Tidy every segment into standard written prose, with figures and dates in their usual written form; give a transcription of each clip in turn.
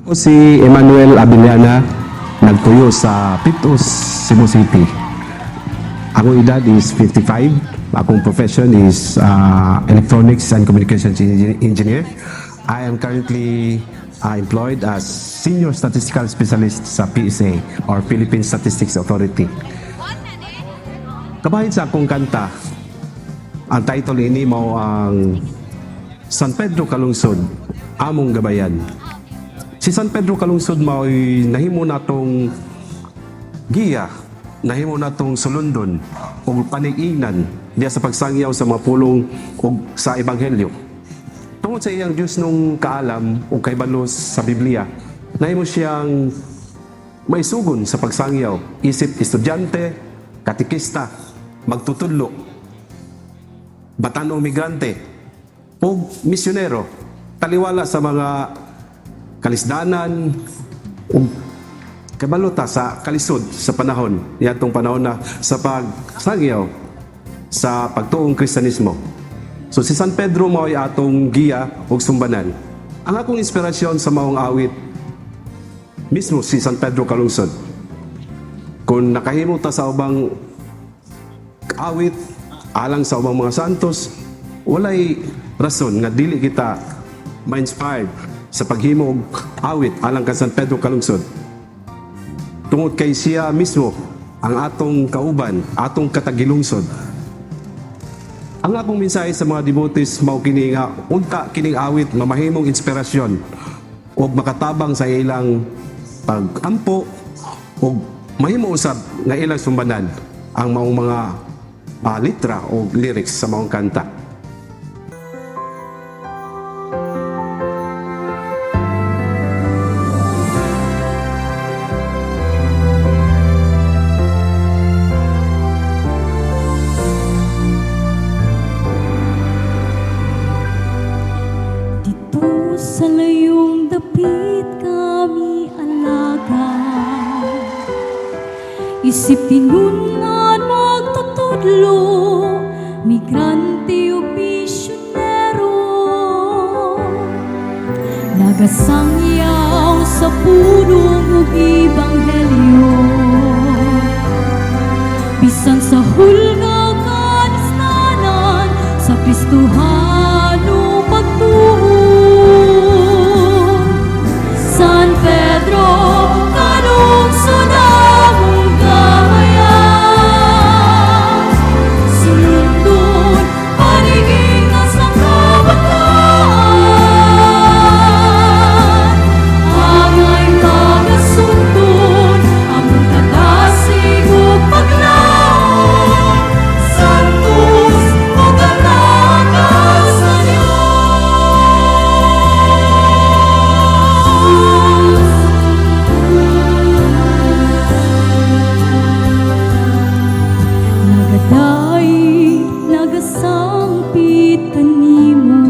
Ako si Emmanuel Abiliana, nagtuyo sa Pitos, Cebu City. Akong edad is 55. Akong profession is Electronics and Communications Engineer. I am currently employed as Senior Statistical Specialist sa PSA or Philippine Statistics Authority. Kabahin sa akong kanta, ang title ini mo ang San Pedro Calungsod, Among Gabayan. Si San Pedro Calungsod mao'y nahimo natong giya, nahimo natong sulundon o panig-ingnan diya sa pagsangyaw sa mga pulong o sa Ebanghelyo. Tungod sa iyang Diyos nung kaalam o kaibalos sa Biblia, nahimo siyang may sugon sa pagsangyaw, isip estudyante, katikista, magtutudlo, batanong migrante, o misyonero, taliwala sa mga kalisdanan o kabalota sa kalisod sa panahon, yatong panahon na sa pagsangyaw sa pagtuong Kristiyanismo. So si San Pedro mao'y atong giya o sumbanan. Ang akong inspirasyon sa maong awit mismo si San Pedro Calungsod. Kung nakahimo ta sa ubang awit alang sa ubang mga santos, walay rason nga dili kita ma-inspired sa paghimog awit alang kay San Pedro Calungsod. Tungod kay siya mismo ang atong kauban, atong katagilungsod. Ang akong mensahe sa mga devotees mao kini nga unta kining awit mamahimong inspirasyon o makatabang sa ilang pagampo o mahimo usab nga ilang sumbanan ang maong mga litra o lyrics sa maong kanta. Sa layong dapit kami alaga, isip tinunan magtutudlo, migrante o misyonero, nagasangyaw sa punong ug ebanghelyo, bisan sa hulga kanistanan sa Kristohano pagtuo. San Pedro Calungsod, among gabayan, sulundon panigingnan sa kabataan, angay tagasundon among katasig ug paglaom, santos ug alaga sa Dios. Nagaday, nagasangpit kanimo,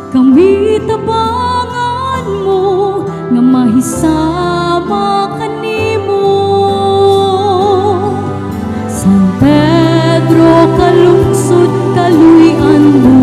kami tabangan mo nga mahisama kanimo. San Pedro Calungsod, kaluyan mo,